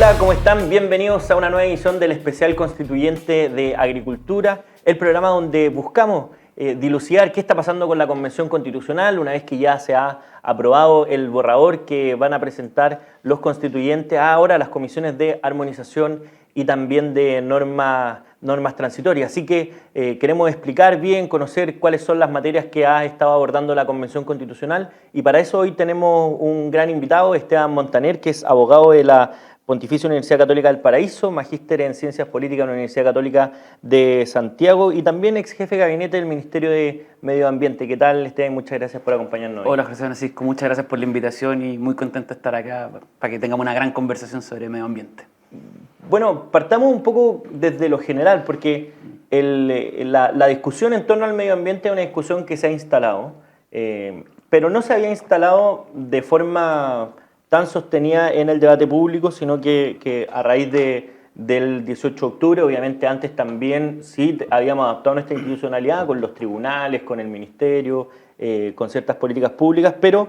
Hola, ¿cómo están? Bienvenidos a una nueva edición del Especial Constituyente de Agricultura, el programa donde buscamos dilucidar qué está pasando con la Convención Constitucional una vez que ya se ha aprobado el borrador que van a presentar los constituyentes ahora a las comisiones de armonización y también de normas transitorias. Así que queremos explicar bien, conocer cuáles son las materias que ha estado abordando la Convención Constitucional, y para eso hoy tenemos un gran invitado, Esteban Montaner, que es abogado de la Pontificia Universidad Católica del Paraíso, magíster en Ciencias Políticas en la Universidad Católica de Santiago y también ex jefe de gabinete del Ministerio de Medio Ambiente. ¿Qué tal, Esteban? Muchas gracias por acompañarnos hoy. Hola, José Francisco. Muchas gracias por la invitación y muy contento de estar acá para que tengamos una gran conversación sobre medio ambiente. Bueno, partamos un poco desde lo general, porque la discusión en torno al medio ambiente es una discusión que se ha instalado, pero no se había instalado de forma tan sostenida en el debate público, sino que a raíz del 18 de octubre, obviamente antes también sí habíamos adaptado nuestra institucionalidad con los tribunales, con el ministerio, con ciertas políticas públicas, pero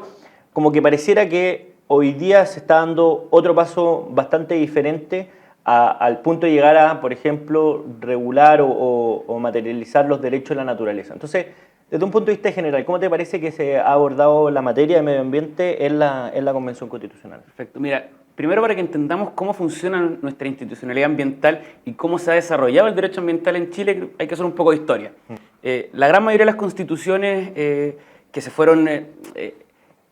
como que pareciera que hoy día se está dando otro paso bastante diferente al punto de llegar a, por ejemplo, regular o materializar los derechos de la naturaleza. Entonces, desde un punto de vista general, ¿cómo te parece que se ha abordado la materia de medio ambiente en la Convención Constitucional? Perfecto. Mira, primero para que entendamos cómo funciona nuestra institucionalidad ambiental y cómo se ha desarrollado el derecho ambiental en Chile, hay que hacer un poco de historia. La gran mayoría de las constituciones que se fueron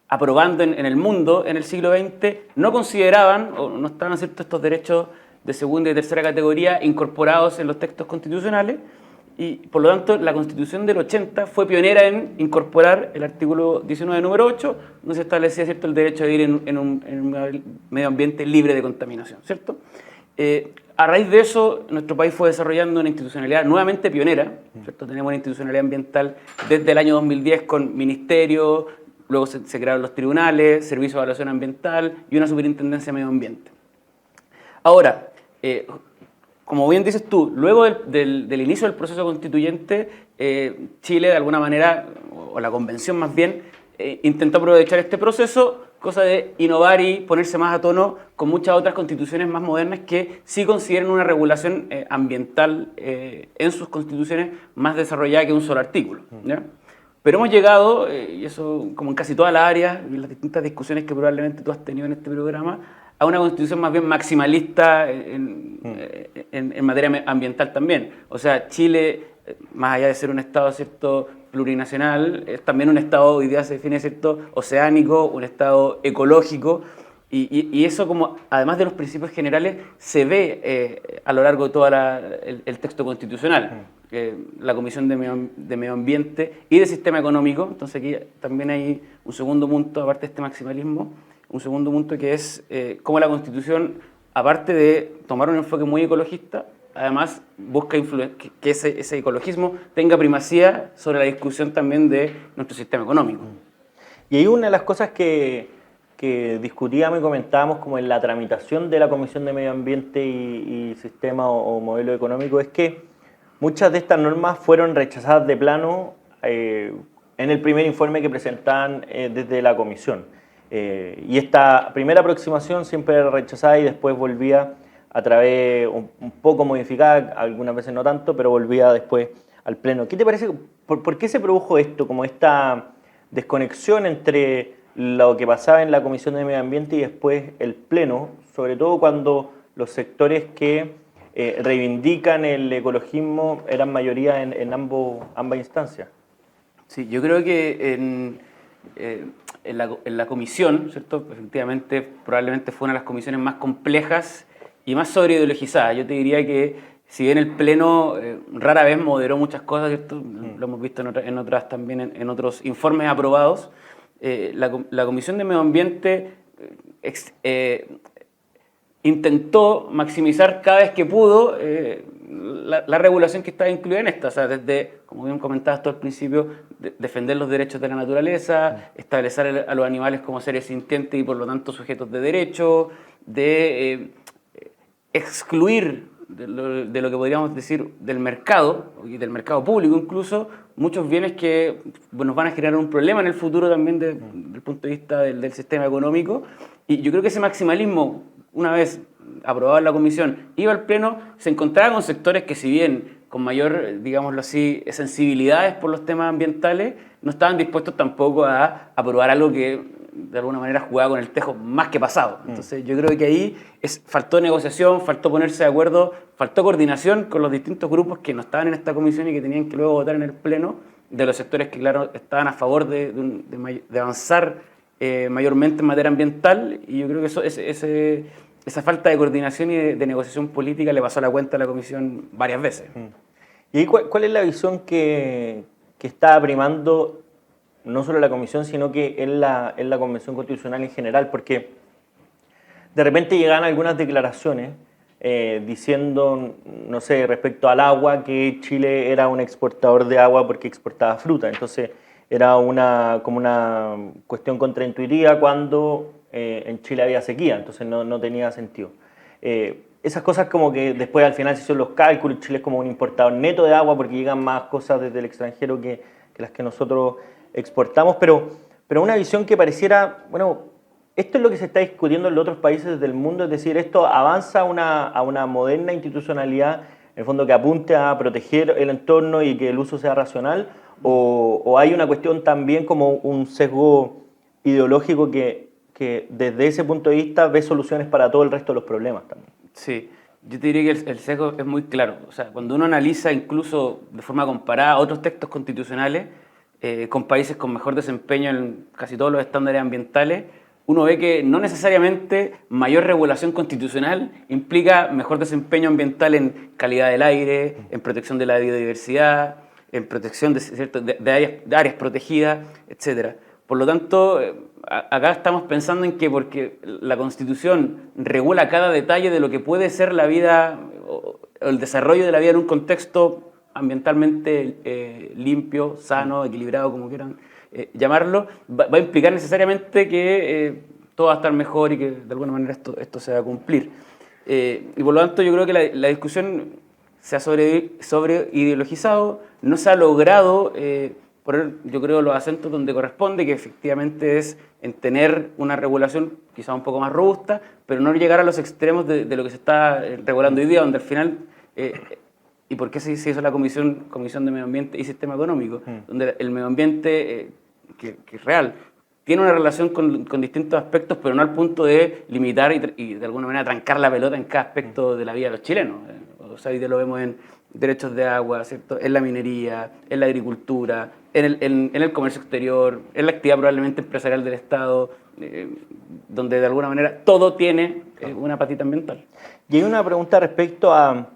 aprobando en el mundo en el siglo XX no consideraban o no estaban ciertos estos derechos de segunda y tercera categoría incorporados en los textos constitucionales, y por lo tanto la Constitución del 80 fue pionera en incorporar el artículo 19, número 8, donde se establecía, ¿cierto?, el derecho a vivir en un medio ambiente libre de contaminación, ¿cierto? A raíz de eso, nuestro país fue desarrollando una institucionalidad nuevamente pionera, ¿cierto? Tenemos una institucionalidad ambiental desde el año 2010 con ministerio, luego se crearon los tribunales, servicio de evaluación ambiental y una superintendencia de medio ambiente. Ahora, como bien dices tú, luego del inicio del proceso constituyente, Chile de alguna manera, o la convención más bien, intentó aprovechar este proceso, cosa de innovar y ponerse más a tono con muchas otras constituciones más modernas que sí consideran una regulación ambiental en sus constituciones más desarrollada que un solo artículo, ¿ya? Pero hemos llegado, y eso como en casi todas las áreas, en las distintas discusiones que probablemente tú has tenido en este programa, a una constitución más bien maximalista en materia ambiental también. O sea, Chile, más allá de ser un Estado, ¿cierto?, plurinacional, es también un Estado, hoy día se define, ¿cierto?, oceánico, un Estado ecológico, y eso, como además de los principios generales, se ve a lo largo de todo el texto constitucional. La Comisión de Medio Ambiente y de Sistema Económico. Entonces aquí también hay un segundo punto, aparte de este maximalismo, un segundo punto que es cómo la Constitución, aparte de tomar un enfoque muy ecologista, además busca que ese ecologismo tenga primacía sobre la discusión también de nuestro sistema económico. Y hay una de las cosas que discutíamos y comentábamos como en la tramitación de la Comisión de Medio Ambiente y Sistema o Modelo Económico, es que muchas de estas normas fueron rechazadas de plano en el primer informe que presentaban desde la Comisión. Y esta primera aproximación siempre era rechazada y después volvía a través, un poco modificada, algunas veces no tanto, pero volvía después al Pleno. ¿Qué te parece? ¿Por qué se produjo esto, como esta desconexión entre lo que pasaba en la Comisión de Medio Ambiente y después el Pleno, sobre todo cuando los sectores que reivindican el ecologismo eran mayoría en ambas instancias? Sí, yo creo que en la comisión, ¿cierto?, efectivamente, probablemente fue una de las comisiones más complejas y más sobreideologizadas. Yo te diría que, si bien el Pleno rara vez moderó muchas cosas, ¿cierto?, lo hemos visto en otras también, en otros informes aprobados, la Comisión de Medio Ambiente intentó maximizar cada vez que pudo la regulación que estaba incluida en esta, o sea, desde, como bien comentabas tú al principio, defender los derechos de la naturaleza, establecer a los animales como seres sintientes y por lo tanto sujetos de derecho, de excluir de lo que podríamos decir del mercado, y del mercado público incluso, muchos bienes que nos van a generar un problema en el futuro también desde el punto de vista del sistema económico. Y yo creo que ese maximalismo, una vez aprobado en la comisión, iba al Pleno, se encontraba con sectores que, si bien con mayor, digámoslo así, sensibilidades por los temas ambientales, no estaban dispuestos tampoco a aprobar algo que de alguna manera jugaba con el tejo más que pasado. Entonces yo creo que ahí faltó negociación, faltó ponerse de acuerdo, faltó coordinación con los distintos grupos que no estaban en esta comisión y que tenían que luego votar en el Pleno, de los sectores que, claro, estaban a favor de avanzar mayormente en materia ambiental, y yo creo que esa falta de coordinación y de negociación política le pasó a la cuenta a la comisión varias veces. ¿Y ahí cuál es la visión que está primando no solo en la comisión, sino que en la Convención Constitucional en general? Porque de repente llegan algunas declaraciones diciendo, no sé, respecto al agua, que Chile era un exportador de agua porque exportaba fruta. Entonces era como una cuestión contraintuitiva cuando en Chile había sequía, entonces no tenía sentido. Esas cosas como que después al final se hicieron los cálculos, Chile es como un importador neto de agua porque llegan más cosas desde el extranjero que las que nosotros exportamos, pero una visión que pareciera, bueno, esto es lo que se está discutiendo en los otros países del mundo, es decir, esto avanza a una moderna institucionalidad, en el fondo que apunte a proteger el entorno y que el uso sea racional, o hay una cuestión también como un sesgo ideológico que desde ese punto de vista ve soluciones para todo el resto de los problemas también. Sí, yo te diría que el sesgo es muy claro. O sea, cuando uno analiza incluso de forma comparada otros textos constitucionales con países con mejor desempeño en casi todos los estándares ambientales, uno ve que no necesariamente mayor regulación constitucional implica mejor desempeño ambiental en calidad del aire, en protección de la biodiversidad, en protección de áreas protegidas, etc. Por lo tanto, acá estamos pensando en que porque la Constitución regula cada detalle de lo que puede ser la vida o el desarrollo de la vida en un contexto ambientalmente limpio, sano, equilibrado, como quieran llamarlo, va a implicar necesariamente que todo va a estar mejor y que de alguna manera esto se va a cumplir. Y por lo tanto yo creo que la discusión se ha sobre ideologizado, no se ha logrado poner, yo creo, los acentos donde corresponde, que efectivamente es en tener una regulación quizá un poco más robusta, pero no llegar a los extremos de lo que se está regulando hoy día, donde al final, ¿y por qué se hizo la Comisión de Medio Ambiente y Sistema Económico? Donde el medio ambiente, que es real, tiene una relación con distintos aspectos, pero no al punto de limitar y de alguna manera trancar la pelota en cada aspecto de la vida de los chilenos. O sea, hoy día lo vemos en derechos de agua, ¿cierto? En la minería, en la agricultura, en el comercio exterior, en la actividad probablemente empresarial del Estado, donde de alguna manera todo tiene una patita ambiental. Y hay una pregunta respecto a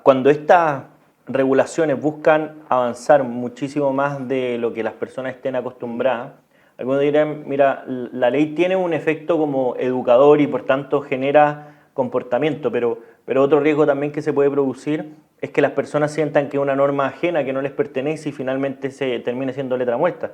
cuando estas regulaciones buscan avanzar muchísimo más de lo que las personas estén acostumbradas. Algunos dirán, mira, la ley tiene un efecto como educador y por tanto genera comportamiento, pero otro riesgo también que se puede producir es que las personas sientan que es una norma ajena que no les pertenece y finalmente se termine siendo letra muerta.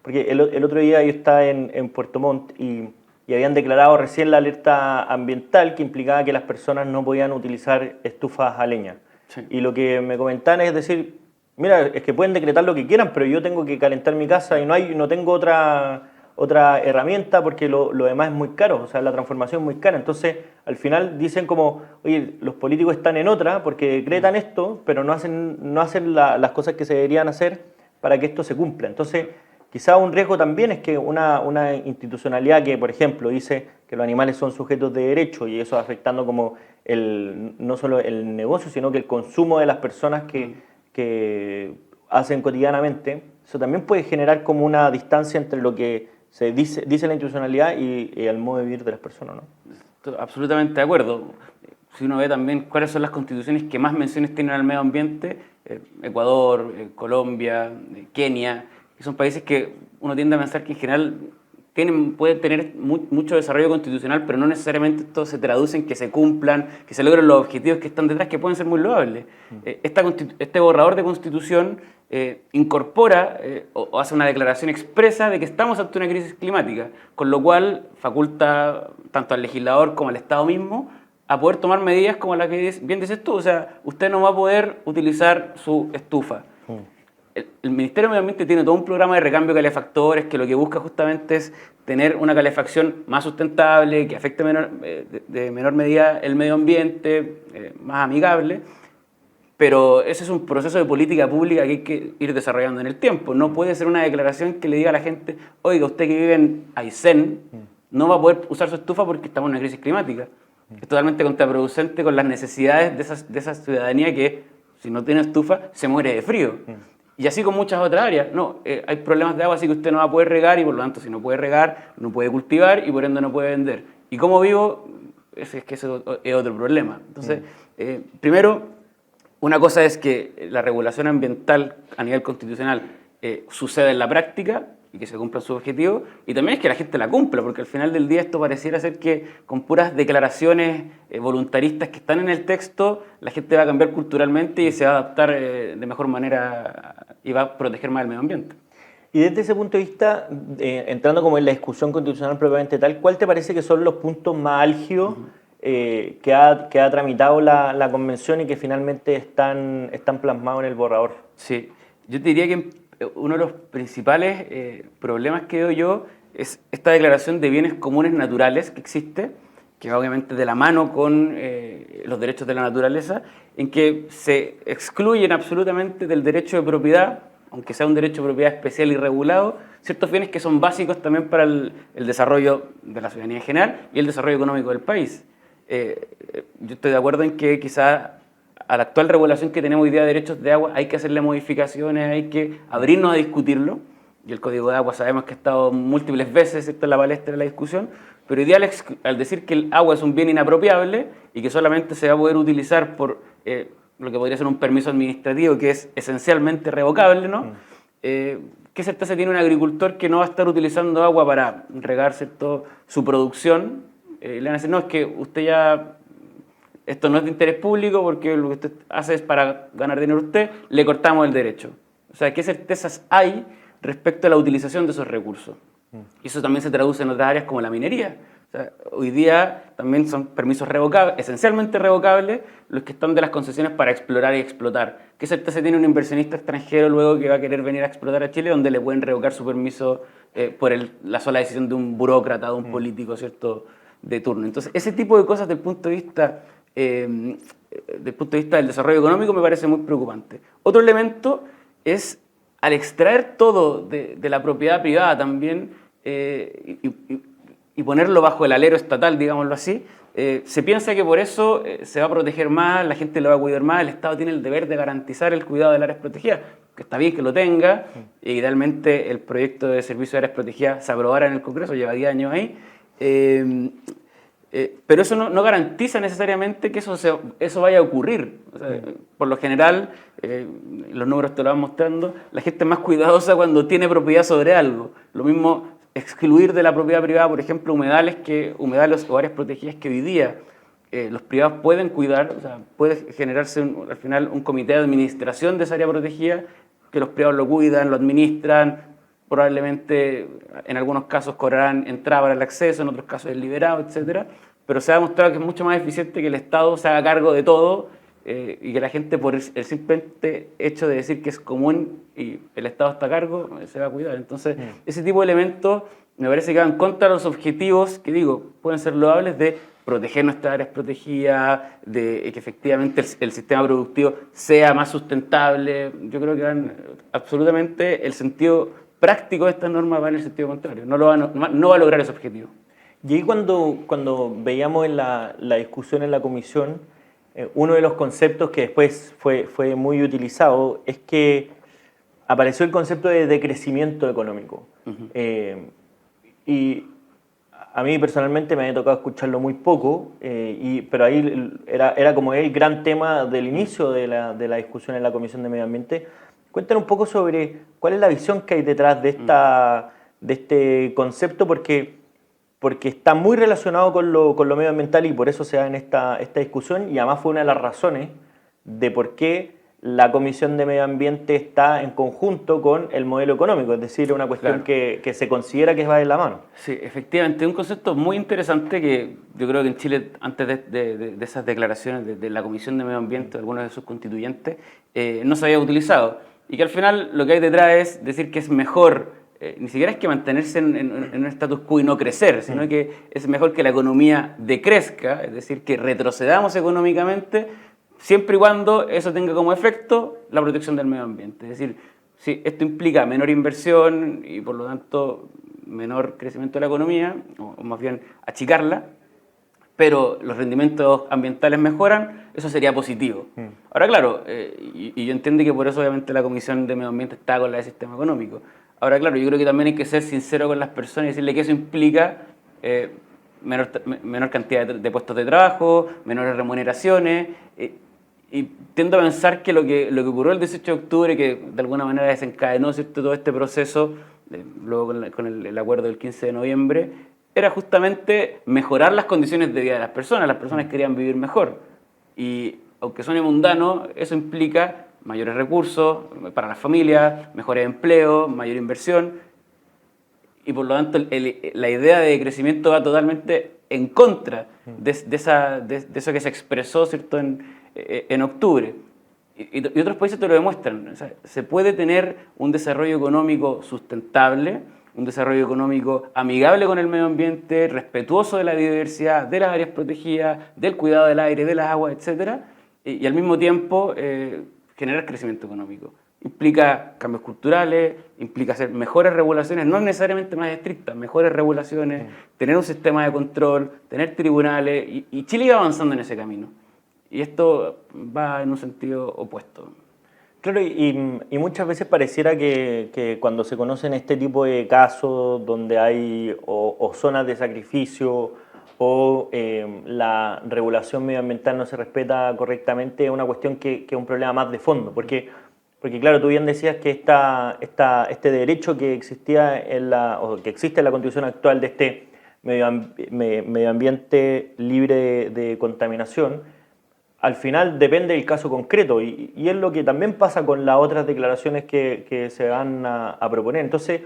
Porque el otro día yo estaba en Puerto Montt y habían declarado recién la alerta ambiental que implicaba que las personas no podían utilizar estufas a leña. Sí. Y lo que me comentaban es decir, mira, es que pueden decretar lo que quieran, pero yo tengo que calentar mi casa y no tengo otra herramienta porque lo demás es muy caro, o sea, la transformación es muy cara. Entonces, al final dicen como, oye, los políticos están en otra porque decretan esto, pero no hacen las cosas que se deberían hacer para que esto se cumpla. Entonces, quizá un riesgo también es que una institucionalidad que, por ejemplo, dice que los animales son sujetos de derecho y eso afectando como no solo el negocio, sino que el consumo de las personas que hacen cotidianamente, eso también puede generar como una distancia entre lo que se dice la institucionalidad y el modo de vivir de las personas, ¿no? Absolutamente de acuerdo. Si uno ve también cuáles son las constituciones que más menciones tienen al medio ambiente, Ecuador, Colombia, Kenia, que son países que uno tiende a pensar que en general pueden tener mucho desarrollo constitucional, pero no necesariamente esto se traduce en que se cumplan, que se logren los objetivos que están detrás, que pueden ser muy loables. Este borrador de constitución incorpora o hace una declaración expresa de que estamos ante una crisis climática, con lo cual faculta tanto al legislador como al Estado mismo a poder tomar medidas como las que bien dices tú. O sea, usted no va a poder utilizar su estufa. el Ministerio de Medio Ambiente tiene todo un programa de recambio de calefactores que lo que busca justamente es tener una calefacción más sustentable, que afecte de menor medida el medio ambiente, más amigable. Pero ese es un proceso de política pública que hay que ir desarrollando en el tiempo. No puede ser una declaración que le diga a la gente, oiga, usted que vive en Aysén no va a poder usar su estufa porque estamos en una crisis climática. Es totalmente contraproducente con las necesidades de esa ciudadanía que, si no tiene estufa, se muere de frío. Y así con muchas otras áreas. No, hay problemas de agua, así que usted no va a poder regar y por lo tanto, si no puede regar, no puede cultivar y por ende no puede vender. ¿Y cómo vivo? Es que ese es otro problema. Entonces, primero, una cosa es que la regulación ambiental a nivel constitucional suceda en la práctica y que se cumplan sus objetivos, y también es que la gente la cumpla, porque al final del día esto pareciera ser que con puras declaraciones voluntaristas que están en el texto, la gente va a cambiar culturalmente y se va a adaptar de mejor manera y va a proteger más el medio ambiente. Y desde ese punto de vista, entrando como en la discusión constitucional propiamente tal, ¿cuál te parece que son los puntos más álgidos que ha tramitado la convención y que finalmente están plasmados en el borrador? Sí, yo te diría que uno de los principales problemas que veo yo es esta declaración de bienes comunes naturales que existe, que va obviamente de la mano con los derechos de la naturaleza, en que se excluyen absolutamente del derecho de propiedad, aunque sea un derecho de propiedad especial y regulado, ciertos bienes que son básicos también para el desarrollo de la ciudadanía en general y el desarrollo económico del país. Yo estoy de acuerdo en que quizá a la actual regulación que tenemos hoy día de derechos de agua hay que hacerle modificaciones, hay que abrirnos a discutirlo, y el Código de Agua sabemos que ha estado múltiples veces en la palestra de la discusión, pero hoy día al decir que el agua es un bien inapropiable y que solamente se va a poder utilizar por lo que podría ser un permiso administrativo que es esencialmente revocable, ¿no? ¿Qué certeza tiene un agricultor que no va a estar utilizando agua para regar, ¿cierto?, su producción? Le van a decir, no, es que usted ya, esto no es de interés público porque lo que usted hace es para ganar dinero usted, le cortamos el derecho. O sea, ¿qué certezas hay respecto a la utilización de esos recursos? Y eso también se traduce en otras áreas como la minería. O sea, hoy día también son permisos revocables, esencialmente revocables, los que están de las concesiones para explorar y explotar. ¿Qué certeza tiene un inversionista extranjero luego que va a querer venir a explotar a Chile, donde le pueden revocar su permiso por la sola decisión de un burócrata, de un político, ¿cierto?, de turno? Entonces, ese tipo de cosas desde el punto de vista del desarrollo económico me parece muy preocupante. Otro elemento es, al extraer todo de la propiedad privada también y ponerlo bajo el alero estatal, digámoslo así, se piensa que por eso se va a proteger más, la gente lo va a cuidar más, el Estado tiene el deber de garantizar el cuidado de áreas protegidas, que está bien que lo tenga, e idealmente el proyecto de servicio de áreas protegidas se aprobara en el Congreso, lleva 10 años ahí, pero eso no garantiza necesariamente que eso vaya a ocurrir. O sea, por lo general, los números te lo van mostrando, la gente es más cuidadosa cuando tiene propiedad sobre algo. Lo mismo, excluir de la propiedad privada, por ejemplo, humedales o áreas protegidas que hoy día los privados pueden cuidar. O sea, puede generarse al final un comité de administración de esa área protegida, que los privados lo cuidan, lo administran, probablemente en algunos casos cobrarán entrada para el acceso, en otros casos es liberado, etc. Pero se ha demostrado que es mucho más eficiente que el Estado se haga cargo de todo y que la gente, por el simple hecho de decir que es común y el Estado está a cargo, se va a cuidar. Entonces, ese tipo de elementos me parece que van contra los objetivos que, digo, pueden ser loables de proteger nuestras áreas protegidas, de que efectivamente el sistema productivo sea más sustentable. Yo creo que van absolutamente el sentido práctico de estas normas va en el sentido contrario, no va a lograr ese objetivo. Y ahí cuando veíamos en la discusión en la comisión, uno de los conceptos que después fue muy utilizado es que apareció el concepto de decrecimiento económico. Y a mí personalmente me había tocado escucharlo muy poco, pero ahí era como el gran tema del inicio de la discusión en la Comisión de Medio Ambiente. Cuéntanos un poco sobre cuál es la visión que hay detrás de este concepto, porque está muy relacionado con lo medioambiental y por eso se da en esta discusión, y además fue una de las razones de por qué la Comisión de Medio Ambiente está en conjunto con el modelo económico, es decir, una cuestión que se considera que va de la mano. Sí, efectivamente, es un concepto muy interesante que yo creo que en Chile, antes de esas declaraciones de la Comisión de Medio Ambiente, de algunos de sus constituyentes, no se había utilizado. y que al final lo que hay detrás es decir que es mejor, ni siquiera es que mantenerse en un status quo y no crecer, sino que es mejor que la economía decrezca, es decir, que retrocedamos económicamente, siempre y cuando eso tenga como efecto la protección del medio ambiente. Es decir, si esto implica menor inversión y por lo tanto menor crecimiento de la economía, o más bien achicarla, pero los rendimientos ambientales mejoran, eso sería positivo. Ahora, claro, y yo entiendo que por eso obviamente la Comisión de Medio Ambiente está con la de Sistema Económico. Ahora, claro, yo creo que también hay que ser sincero con las personas y decirle que eso implica menor cantidad de puestos de trabajo, menores remuneraciones, y tiendo a pensar que lo que ocurrió el 18 de octubre, que de alguna manera desencadenó, ¿cierto?, todo este proceso, luego con el acuerdo del 15 de noviembre, era justamente mejorar las condiciones de vida de las personas. Las personas querían vivir mejor. Y aunque suene mundano, eso implica mayores recursos para las familias, mejores empleos, mayor inversión. Y por lo tanto, la idea de crecimiento va totalmente en contra de eso que se expresó, ¿cierto?, en octubre. Y otros países te lo demuestran. O sea, se puede tener un desarrollo económico sustentable, un desarrollo económico amigable con el medio ambiente, respetuoso de la biodiversidad, de las áreas protegidas, del cuidado del aire, de las aguas, etc. Y al mismo tiempo generar crecimiento económico. Implica cambios culturales, implica hacer mejores regulaciones, no necesariamente más estrictas, mejores regulaciones, tener un sistema de control, tener tribunales, y Chile iba avanzando en ese camino. Y esto va en un sentido opuesto. Claro, y muchas veces pareciera que cuando se conocen este tipo de casos donde hay o zonas de sacrificio o la regulación medioambiental no se respeta correctamente, es una cuestión que es un problema más de fondo. Porque claro, tú bien decías que este derecho que existía o que existe en la Constitución actual de este medio ambiente libre de contaminación, al final depende del caso concreto y es lo que también pasa con las otras declaraciones que se van a proponer. Entonces,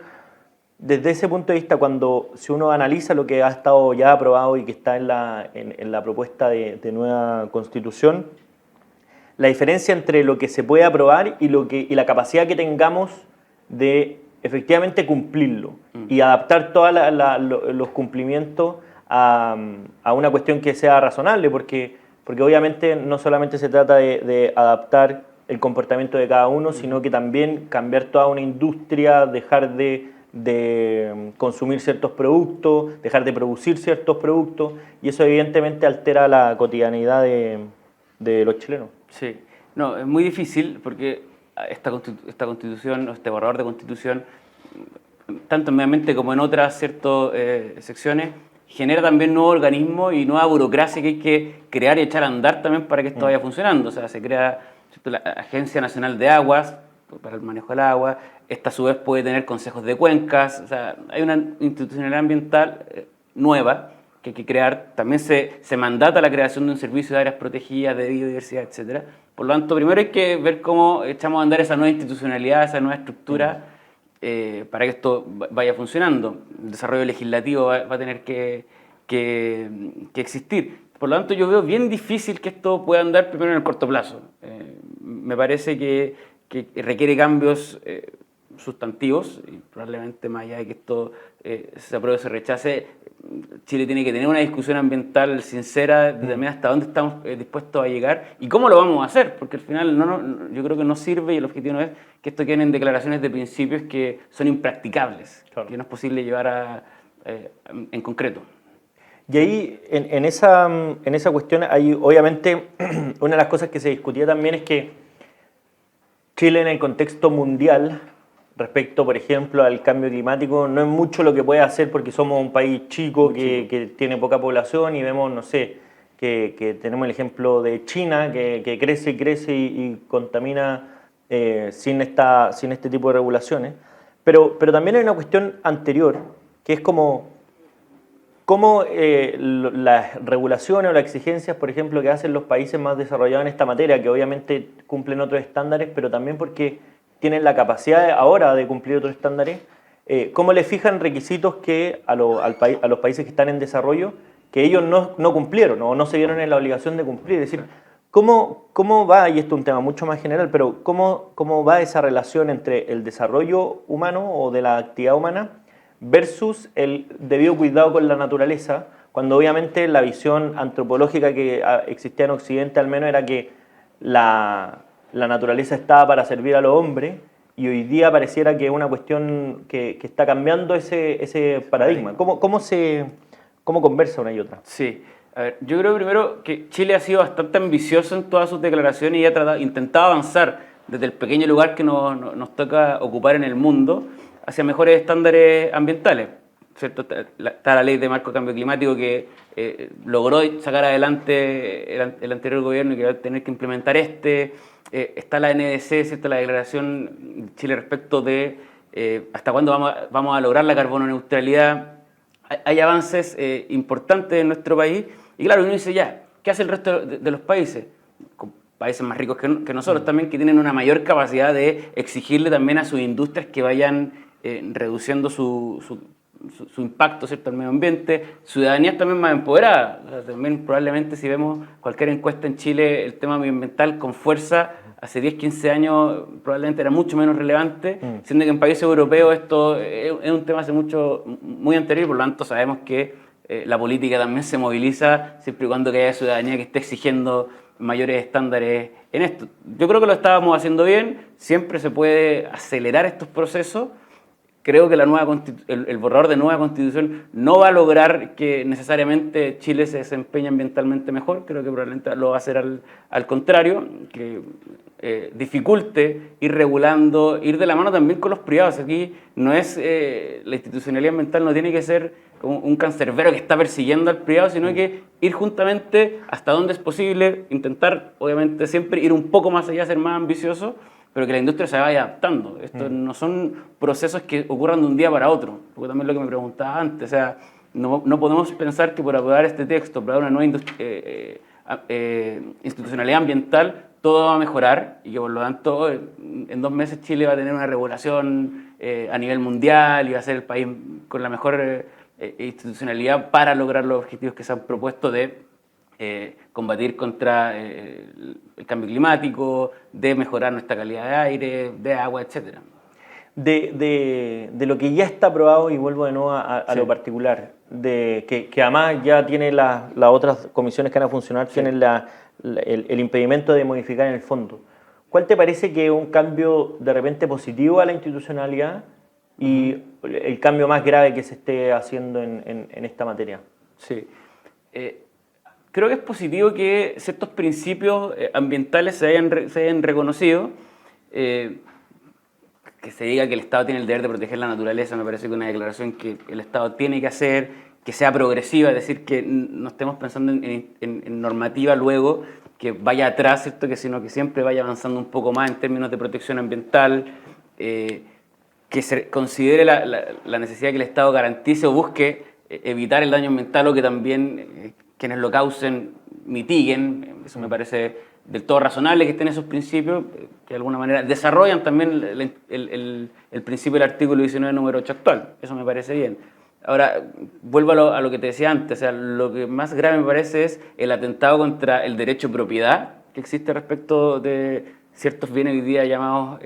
desde ese punto de vista, si uno analiza lo que ha estado ya aprobado y que está en la propuesta de nueva Constitución, la diferencia entre lo que se puede aprobar y la capacidad que tengamos de efectivamente cumplirlo y adaptar todos los cumplimientos a una cuestión que sea razonable, porque obviamente no solamente se trata de adaptar el comportamiento de cada uno, sino que también cambiar toda una industria, dejar de consumir ciertos productos, dejar de producir ciertos productos, y eso evidentemente altera la cotidianidad de los chilenos. Sí, no, es muy difícil porque esta constitución, este borrador de constitución, tanto en medio ambiente como en otras secciones, genera también nuevos organismos y nueva burocracia que hay que crear y echar a andar también para que esto vaya funcionando. O sea, se crea, ¿cierto?, la Agencia Nacional de Aguas para el manejo del agua. Esta a su vez puede tener consejos de cuencas. O sea, hay una institucionalidad ambiental nueva que hay que crear. También se mandata la creación de un servicio de áreas protegidas, de biodiversidad, etc. Por lo tanto, primero hay que ver cómo echamos a andar esa nueva institucionalidad, esa nueva estructura, para que esto vaya funcionando. El desarrollo legislativo va a tener que existir. Por lo tanto, yo veo bien difícil que esto pueda andar primero en el corto plazo. Me parece que requiere cambios sustantivos, y probablemente más allá de que esto se apruebe o se rechace, Chile tiene que tener una discusión ambiental sincera de también hasta dónde estamos dispuestos a llegar y cómo lo vamos a hacer, porque al final yo creo que no sirve, y el objetivo no es que esto quede en declaraciones de principios que son impracticables, claro, que no es posible llevar en concreto. Y ahí, en esa cuestión, hay obviamente una de las cosas que se discutía también es que Chile en el contexto mundial, respecto, por ejemplo, al cambio climático, no es mucho lo que puede hacer porque somos un país chico que tiene poca población, y vemos, no sé, que tenemos el ejemplo de China, que crece y crece y contamina sin este tipo de regulaciones. Pero también hay una cuestión anterior, que es cómo las regulaciones o las exigencias, por ejemplo, que hacen los países más desarrollados en esta materia, que obviamente cumplen otros estándares, pero también porque tienen la capacidad ahora de cumplir otros estándares, cómo le fijan requisitos que a los países que están en desarrollo, que ellos no cumplieron o no se vieron en la obligación de cumplir. Es decir, ¿Cómo va, y esto es un tema mucho más general, pero cómo va esa relación entre el desarrollo humano o de la actividad humana versus el debido cuidado con la naturaleza, cuando obviamente la visión antropológica que existía en Occidente al menos era que la naturaleza estaba para servir a los hombres, y hoy día pareciera que es una cuestión que está cambiando ese paradigma? ¿Cómo conversa una y otra? Sí. A ver, yo creo primero que Chile ha sido bastante ambicioso en todas sus declaraciones y ha intentado avanzar desde el pequeño lugar que nos toca ocupar en el mundo hacia mejores estándares ambientales, ¿cierto? Está la ley de marco de cambio climático que logró sacar adelante el anterior gobierno y que va a tener que implementar está la NDC, ¿cierto? La declaración de Chile respecto de hasta cuándo vamos a lograr la carbono neutralidad. Hay avances importantes en nuestro país. Y claro, uno dice ya, ¿qué hace el resto de los países? Con países más ricos que nosotros también, que tienen una mayor capacidad de exigirle también a sus industrias que vayan reduciendo su impacto, ¿cierto?, al medio ambiente, ciudadanías también más empoderadas. O sea, también probablemente si vemos cualquier encuesta en Chile, el tema medioambiental con fuerza, hace 10, 15 años probablemente era mucho menos relevante, siendo que en países europeos esto es un tema muy anterior, por lo tanto sabemos que la política también se moviliza siempre y cuando haya ciudadanía que esté exigiendo mayores estándares en esto. Yo creo que lo estábamos haciendo bien, siempre se puede acelerar estos procesos. Creo que el borrador de nueva constitución no va a lograr que necesariamente Chile se desempeñe ambientalmente mejor, creo que probablemente lo va a hacer al contrario, que dificulte ir regulando, ir de la mano también con los privados. Aquí no es, la institucionalidad ambiental no tiene que ser como un cancerbero que está persiguiendo al privado, sino que ir juntamente hasta donde es posible, intentar obviamente siempre ir un poco más allá, ser más ambicioso, pero que la industria se vaya adaptando. Esto no son procesos que ocurran de un día para otro, porque también lo que me preguntaba antes, o sea, no podemos pensar que por aprobar este texto, aprobar una nueva institucionalidad ambiental, todo va a mejorar y que por lo tanto en 2 meses Chile va a tener una regulación a nivel mundial y va a ser el país con la mejor institucionalidad para lograr los objetivos que se han propuesto de combatir contra el cambio climático, de mejorar nuestra calidad de aire, de agua, etc. De lo que ya está aprobado, y vuelvo de nuevo a lo particular, que además ya tiene las otras comisiones que van a funcionar, tienen el impedimento de modificar en el fondo. ¿Cuál te parece que es un cambio de repente positivo a la institucionalidad y el cambio más grave que se esté haciendo en esta materia? Sí. Creo que es positivo que ciertos principios ambientales se hayan reconocido. Que se diga que el Estado tiene el deber de proteger la naturaleza, me parece que es una declaración que el Estado tiene que hacer, que sea progresiva, es decir, que no estemos pensando en normativa luego que vaya atrás, ¿cierto?, sino que siempre vaya avanzando un poco más en términos de protección ambiental, que se considere la necesidad que el Estado garantice o busque evitar el daño ambiental o que también quienes lo causen mitiguen. Eso me parece del todo razonable que estén esos principios, que de alguna manera desarrollan también el principio del artículo 19, número 8 actual. Eso me parece bien. Ahora, vuelvo a lo que te decía antes, o sea, lo que más grave me parece es el atentado contra el derecho de propiedad que existe respecto de ciertos bienes hoy día llamados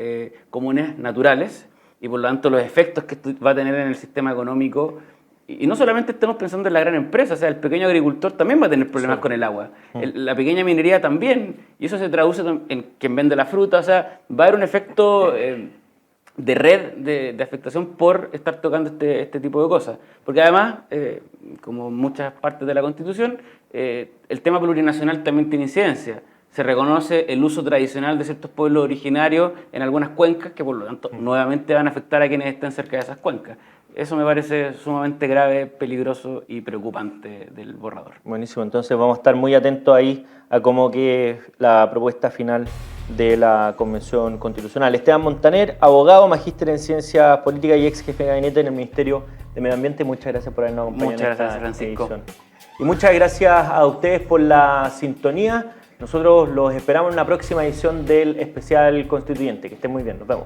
comunes naturales, y por lo tanto los efectos que esto va a tener en el sistema económico. Y no solamente estamos pensando en la gran empresa, o sea, el pequeño agricultor también va a tener problemas con el agua, la pequeña minería también, y eso se traduce en quien vende la fruta, o sea, va a haber un efecto de red de afectación por estar tocando este tipo de cosas. Porque además, como muchas partes de la Constitución, el tema plurinacional también tiene incidencia. Se reconoce el uso tradicional de ciertos pueblos originarios en algunas cuencas que por lo tanto nuevamente van a afectar a quienes estén cerca de esas cuencas. Eso me parece sumamente grave, peligroso y preocupante del borrador. Buenísimo, entonces vamos a estar muy atentos ahí a cómo que es la propuesta final de la Convención Constitucional. Esteban Montaner, abogado, magíster en Ciencias Políticas y ex jefe de gabinete en el Ministerio de Medio Ambiente. Muchas gracias por habernos acompañado. Muchas gracias, Francisco. Edición. Y muchas gracias a ustedes por la sintonía. Nosotros los esperamos en la próxima edición del Especial Constituyente. Que estén muy bien, nos vemos.